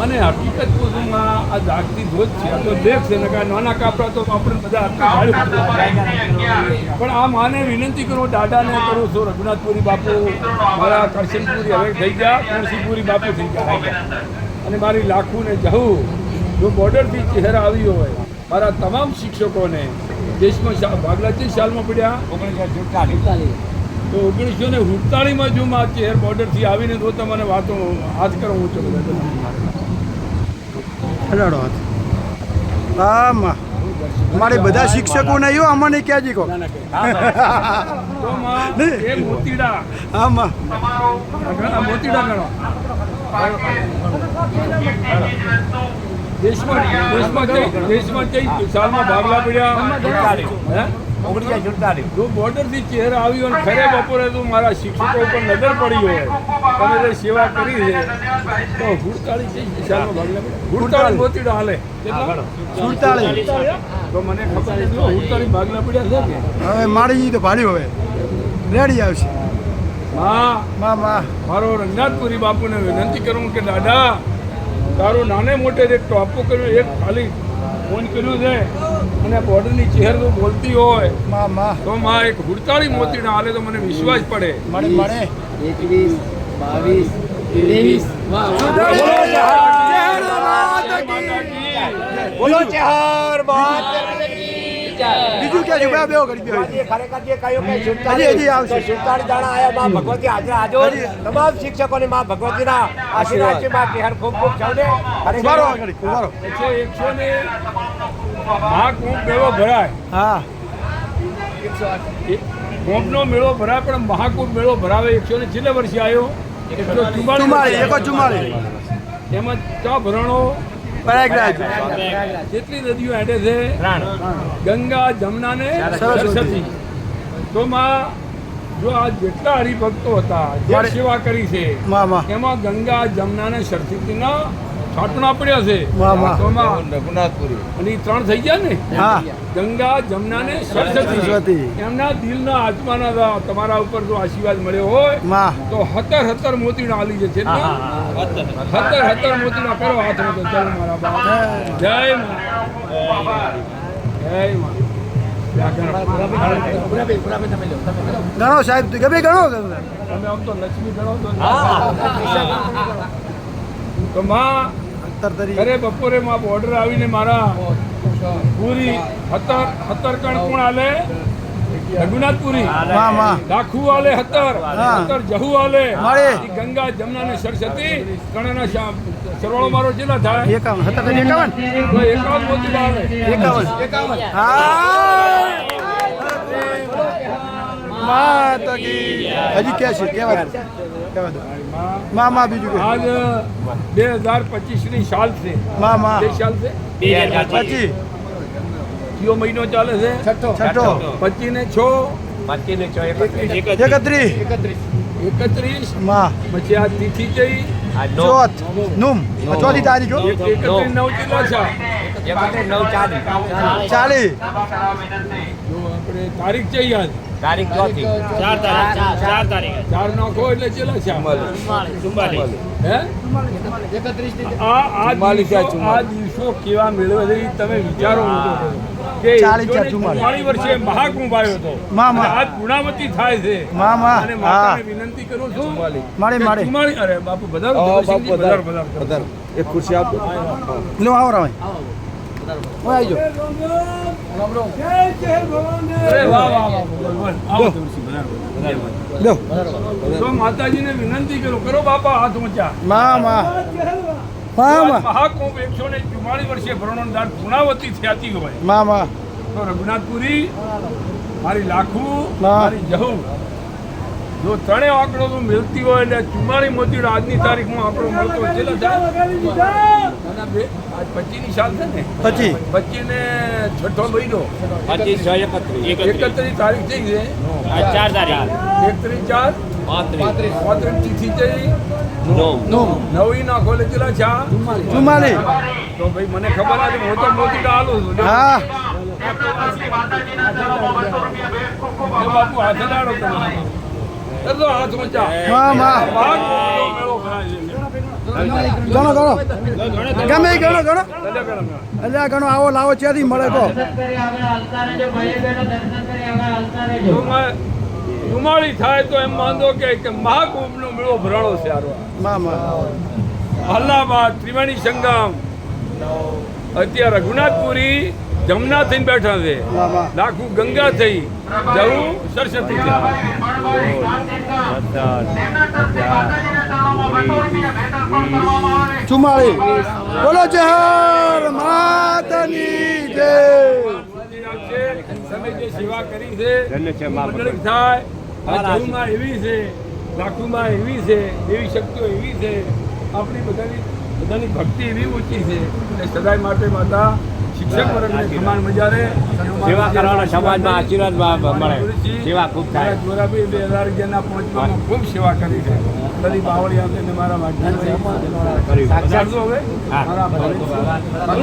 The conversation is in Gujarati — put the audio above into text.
અને હકીકત પૂછુંમાં આ જાગતી ધોધ છે. આ તો દેખ છે ને કાંઈ નાના કાપડા તો આપણે બધા પણ આ માને વિનંતી કરું, દાદાને કરું છું, રઘુનાથપુરી બાપુ મારા કરશનપુરી હવે થઈ ગયા, કણસીપુરી બાપુ થઈ ગયા, અને મારી લાખું ને જહું જો બોર્ડરથી ચહેરા આવ્યો હોય મારા તમામ શિક્ષકોને દેશમાં ભાગલા 30 સાલમાં પડ્યા 1947 તો 1947માં જો માં ચહેર બોર્ડરથી આવીને તો તમને વાતો હાથ કરો હું ચલો હલાડો હાથ આમાં અમારે બધા શિક્ષકોને આવ્યો અમને ક્યાં જી કહો મોતીડા આમાં મોતીડા ગણો દેશમાં કઈ સાલમાં ભાગલા પડ્યા 1947 જો બોર્ડરથી ચહેરા આવ્યો અને ખરે બપોરે તો મારા શિક્ષકો ઉપર નજર પડી હોય તમે જે સેવા કરી છે તો 48 સાલમાં ભાગલા પડ્યા 48 મોતીડા હાલે 47 તો મને ખબર નથી 48 ભાગલા પડ્યા છે કે હવે મારી તો ભાડ્યું હવે રેડી આવશે મારો રંગનાથપુરી બાપુને વિનંતી કરું કે દાદા તારો નાને મોટે એક ટોપો કર્યો, એક ખાલી ફોન કર્યો છે અને બોર્ડરની ચહેર તો બોલતી હોય તો માં એક 48 મોતીડા હાલે તો મને વિશ્વાસ પડે. મળે 21 22 23 બોલો ચહેર બાત બીજું ક્યાં છે બે કરી દો ખરેખર જે કહ્યું કે 47 દાણા આયા માં ભગવતી હાજર તમામ શિક્ષકોને માં ભગવતીના આશીર્વાદ છે. માં ચહેર ખૂબ ખૂબ સૌને ઉભારો આગળ ઉભારો 100 ને મહાકુંભ મેળો ભરાય. હા કુંભનો મેળો ભરાય પણ મહાકુંભ મેળો ભરાવે 100 ને છેલ્લે વર્ષે આવ્યો 144 એમાં ચા ભરણો જેટલી નદીઓ હેડે છે ગંગા જમના ને સરસ્વતી તો માં જો આ જેટલા હરિભક્તો હતા જે સેવા કરી છે એમાં ગંગા જમના ને સરસ્વતીના છાંટણા પડ્યા છે રઘુનાથપુરી અને 3 થઈ ગયા ને ગંગા જમના ને સરસ્વતી એમના દિલના આત્માના તમારા ઉપર જો આશીર્વાદ મળ્યો હોય તો 17 મોતીડા આલી છે 17 મોતીડા કરો હાથમાં તો ચાલો મારા બાપ જય માં જય માં ગણો સાહેબ ગમે ગણો તમે આમ તો લક્ષ્મી ગણો તો માં અરે બપોરે માં બોર્ડર આવીને મારા પૂરી 17 કણ કોણ આલે રઘુનાથપુરી લાખુ આલે 17 જહુ આલે ગંગા જમના ને સરસ્વતી કણના સરવાળો મારો કેટલા થાય 51 મોતીડા આલે 51 હજી ક્યાં છે કેવા બીજું આજ 2025 ની સાલ છે સાલ છે 2025 કયો મહિનો ચાલે છે છઠ્ઠો 25 ને 6 31 પછી આ તિથિ જઈ ચોથી તારીખ 31 9 કેટલા છે 40 આપણે તારીખ છે યાદ તારીખ 4 તારીખ 4 નાખો એટલે ચેલા છે 44 હે 31 આ દિવસો કેવા મેળવે છે તમે વિચારો કે 44 વર્ષે મહાકુંભ આવ્યો હતો આજ પૂર્ણાવતી થાય છે અને માતાને વિનંતી કરું છું મારે અરે બાપુ બધા એક ખુરશી આપો લો આવો રાય આવજો માતાજીને વિનંતી કરો બાપા હાથ ઊંચા મહાકુંભ 144 વર્ષે ભરણોદાર પૂર્ણાવતી થયાતી હોય તો રઘુનાથપુરી મારી લાખું મારી જહુ જો ત્રણેય આંકડો તો મિલતી હોય એટલે 44 મોતીડા આજની તારીખમાં આંકડો મળતો છેલ્લા થાય 25 સાલ છે ને 25 ને છઠ્ઠો મહિનો 31 તારીખ થઈ છે 4 તારીખ 31 4 35 તિથિ જઈ નવી નાખો એટલે ચેલા છે 44 તો ભાઈ મને ખબર નથી હું તો મોતીડા આલું છું બાપુ હાથે લાડો તમે હાથ ઊંચા ગણો ગમે એ ગણો એટલે આ ગણો આવો લાવો ક્યાંથી મળે તો ધુમાડી થાય તો એમ માનો કે મહાકુંભનો મેળો ભરાણો છે અલ્હાબાદ ત્રિવેણી સંગમ અત્યારે રઘુનાથપુરી જમના થઈને બેઠા છે લાખું ગંગા થઈ જવું સરસ્વતી ચુમ્માળી બોલો જહર માતાની જય તમે જે સેવા કરી છે મંડળિક થાય આ જવુંમાં એવી છે લાખુમાં એવી છે એવી શક્તિઓ એવી છે આપણી બધાની ભક્તિ એવી ઊંચી છે એટલે સદાય માટે માતા શિક્ષક વર્ગને સમાન મજા રહે સેવા કરવાના સમાજમાં આશીર્વાદ મળે સેવા ખૂબ થાય ગોરાભાઈ 2011ના 5માં ખૂબ સેવા કરી છે બધી બાવળી આવતી મારા માટે કરી હવે મારા